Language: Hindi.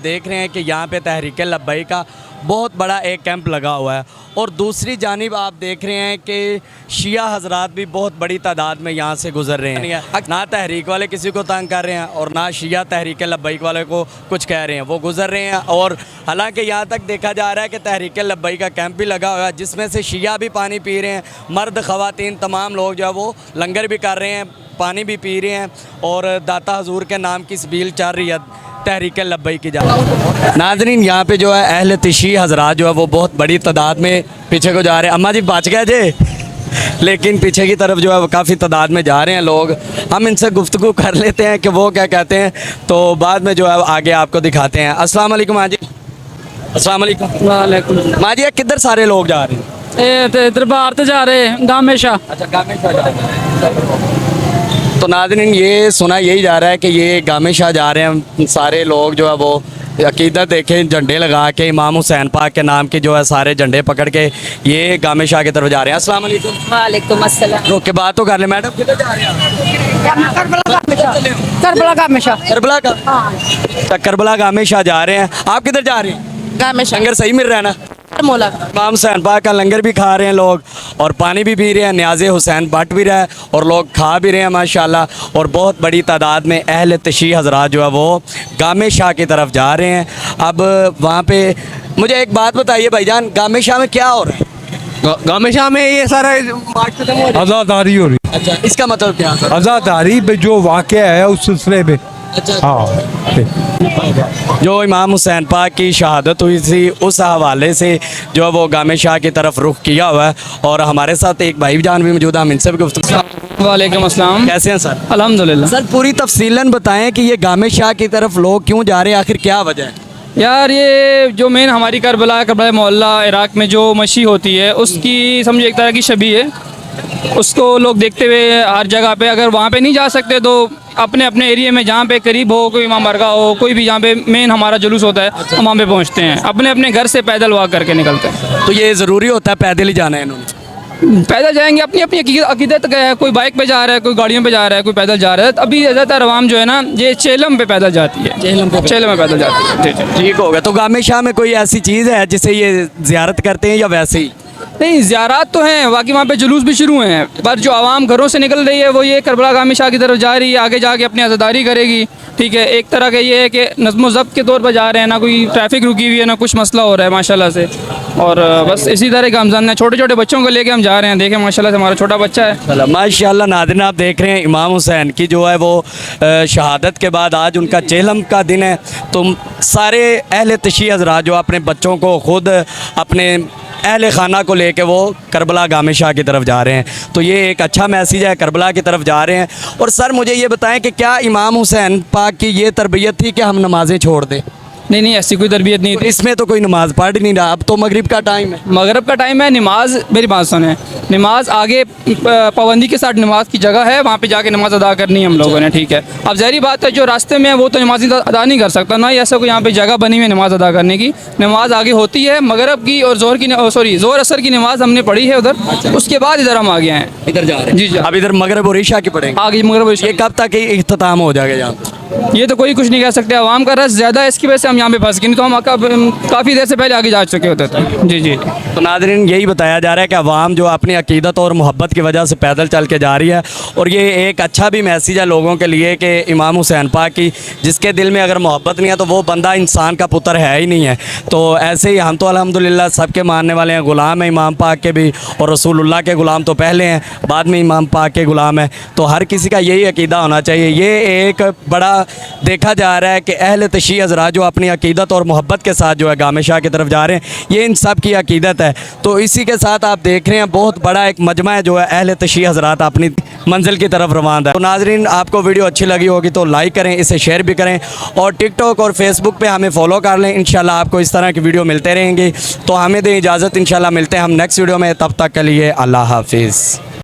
देख रहे हैं कि यहाँ पे तहरीक लब्बैक का बहुत बड़ा एक कैंप लगा हुआ है और दूसरी जानिब आप देख रहे हैं कि शिया हजरात भी बहुत बड़ी तादाद में यहाँ से गुजर रहे हैं। ना तहरीक वाले किसी को तंग कर रहे हैं और ना शिया तहरीक लब्बैक वाले को कुछ कह रहे हैं, वो गुजर रहे हैं। और हालांकि यहाँ तक देखा जा रहा है कि तहरीक लब्बैक का कैंप भी लगा हुआ है जिसमें से शिया भी पानी पी रहे हैं, मर्द ख़वातीन तमाम लोग जो है वो लंगर भी कर रहे हैं, पानी भी पी रहे हैं और दाता हजूर के नाम की सबील चल रही है तहरीक लब्बैक की जानिब। नाज़रीन यहाँ पे जो है अहले तशी हजरात जो है वो बहुत बड़ी तादाद में पीछे को जा रहे हैं। अम्मा जी बच गए जे, लेकिन पीछे की तरफ जो है वो काफ़ी तादाद में जा रहे हैं लोग। हम इनसे गुफ्तगू कर लेते हैं कि वो क्या कहते हैं, तो बाद में जो है आगे आपको दिखाते हैं। अस्सलाम वालेकुम माँ जी। अस्सलाम वालेकुम। वालेकुम। माँ जी किधर सारे लोग जा रहे हैं? इधर बाहर तो जा रहे हैं गामेशा। अच्छा गामेशा जा रहे हैं। तो नाज़रीन ये सुना यही जा रहा है कि ये गामेशा जा रहे हैं सारे लोग जो है वो अकीदत देखें, झंडे लगा के इमाम हुसैन पाक के नाम के जो है सारे झंडे पकड़ के ये गामेशा की तरफ जा रहे हैं। अस्सलाम वालेकुम। वालेकुम अस्सलाम। रोक के बात तो कर ले मैडम, किधर जा रहे हैं? करबला गामेशा। करबला का करबला गामेशा जा रहे हैं। आप किधर जा रहे हैं? गामेशा लंगर सही मिल रहा है ना? मोला इमाम हुसैन पाक का लंगर भी खा रहे हैं लोग और पानी भी पी रहे हैं, न्याज़े हुसैन बट भी रहा है और लोग खा भी रहे हैं माशाल्लाह। और बहुत बड़ी तादाद में अहले तशी हजरात जो है वो गामे शाह की तरफ जा रहे हैं। अब वहाँ पे मुझे एक बात बताइए भाईजान, गामे शाह में क्या हो रहा है? गामे शाह में ये सारा आज़ादारी हो रही है। अच्छा, इसका मतलब क्या है? आज़ादारी पे जो वाक़या है उस सिलसिले में। अच्छा, हाँ, जो इमाम हुसैन पाक की शहादत हुई थी उस हवाले से जो है वो गामे शाह की तरफ रुख किया हुआ है। और हमारे साथ एक भाई जान भी मौजूद है, हम इनसे भी गुफ्तगू। वालेकुम अस्सलाम। कैसे हैं सर? अल्हम्दुलिल्लाह। सर पूरी तफसीलन बताएं कि ये गामे शाह की तरफ लोग क्यों जा रहे हैं, आखिर क्या वजह है? यार ये जो मेन हमारी करबला मोहल्ला इराक़ में जो मशी होती है उसकी समझो एक तरह की शबी है। उसको लोग देखते हुए हर जगह पे अगर वहाँ पे नहीं जा सकते तो अपने अपने एरिया में जहाँ पे करीब हो, कोई इमाम बारगाह हो, कोई भी जहाँ पे मेन हमारा जुलूस होता है हम वहाँ पे पहुँचते हैं, अपने अपने घर से पैदल वॉक करके निकलते हैं। तो ये ज़रूरी होता है पैदल ही जाना है इन्होंने? पैदल जाएंगे, अपनी अपनी अकीदत का है, कोई बाइक पे जा रहा है, कोई गाड़ियों पे जा रहा है, कोई पैदल जा रहा है। अभी ज़्यादातर आवाम जो है ना ये चेलम पे पैदल जाती है, चेलम में पैदल जाती है। जी जी ठीक हो गया। तो गामे शाह में कोई ऐसी चीज़ है जिसे ये ज़ियारत करते हैं या वैसे ही? नहीं, ज़ियारात तो हैं, बाकी वहाँ पे जुलूस भी शुरू हैं, पर जो आवाम घरों से निकल रही है वो ये करबला गामी शाह की तरफ जा रही है, आगे जाके अपनी आज़ादारी करेगी। ठीक है, एक तरह का ये है कि नज़्म ज़ब्त के तौर पर जा रहे हैं, ना कोई ट्रैफिक रुकी हुई है ना कुछ मसला हो रहा है माशाल्लाह से। और बस इसी तरह का हमजान है, छोटे छोटे बच्चों को लेके हम जा रहे हैं। देखें माशाल्लाह से हमारा छोटा बच्चा है। माशाल्लाह नाज़रीन आप देख रहे हैं इमाम हुसैन की जो है वो शहादत के बाद आज उनका चेलम का दिन है। तो सारे अहले तशी हज़रात जो अपने बच्चों को खुद अपने अहले खाना को लेके वो करबला गामे शाह की तरफ जा रहे हैं। तो ये एक अच्छा मैसेज है, करबला की तरफ जा रहे हैं। और सर मुझे ये बताएं कि क्या इमाम हुसैन पाक की ये तरबियत थी कि हम नमाज़ें छोड़ दें? नहीं, ऐसी कोई तरबियत नहीं तो थी। इसमें तो कोई नमाज़ पढ़ नहीं रहा, अब तो मगरिब का टाइम है। मगरब का टाइम है, नमाज मेरी बात सुने, नमाज आगे पाबंदी के साथ नमाज की जगह है, वहाँ पे जाके नमाज अदा करनी है हम लोगों ने। ठीक है, अब ज़ाहिर बात है जो रास्ते में है वो तो नमाज अदा नहीं कर सकता, ना ही ऐसा कोई यहाँ पे जगह बनी हुई है नमाज अदा करने की। नमाज आगे होती है मगरब की और जोर असर की नमाज हमने पढ़ी है उधर, उसके बाद इधर हम आ गए हैं, इधर जा रहे हैं। जी जी। अब इधर मगरब और ईशा की पढ़ेंगे आगे मगरब ये कब तक इख्तिताम हो जाएगा यहाँ? ये तो कोई कुछ नहीं कह सकते, आवाम का रस ज़्यादा है इसकी वजह से हम यहाँ पे फंस गए, नहीं तो हम काफ़ी देर से पहले आगे जा चुके होते थे। जी जी। तो नाज़रीन यही बताया जा रहा है कि अवाम जो अपनी अकीदत और मोहब्बत की वजह से पैदल चल के जा रही है। और ये एक अच्छा भी मैसेज है लोगों के लिए कि इमाम हुसैन पाक की जिसके दिल में अगर मोहब्बत नहीं है तो वो बंदा इंसान का पुत्र है ही नहीं है। तो ऐसे ही हम तो अल्हम्दुलिल्लाह सबके मानने वाले हैं, ग़ुलाम हैं इमाम पाक के भी, और रसूलुल्लाह के ग़ुलाम तो पहले हैं, बाद में इमाम पाक के ग़ुलाम हैं। तो हर किसी का यही अकीदा होना चाहिए। ये एक बड़ा देखा जा रहा है कि अहले तशी हज़रात जो अपनी अकीदत और मोहब्बत के साथ जो है गामे शाह की तरफ जा रहे हैं, ये इन सब की अकीदत है। तो इसी के साथ आप देख रहे हैं बहुत बड़ा एक मजमा है जो है अहले तशी हज़रात अपनी मंजिल की तरफ रवाना है। तो नाज़रीन आपको वीडियो अच्छी लगी होगी तो लाइक करें, इसे शेयर भी करें और टिकटॉक और फेसबुक पे हमें फॉलो कर लें। इंशाल्लाह आपको इस तरह की वीडियो मिलते रहेंगे। तो हमें दें इजाज़त, इंशाल्लाह मिलते हैं हम नेक्स्ट वीडियो में, तब तक के लिए अल्लाह हाफिज़।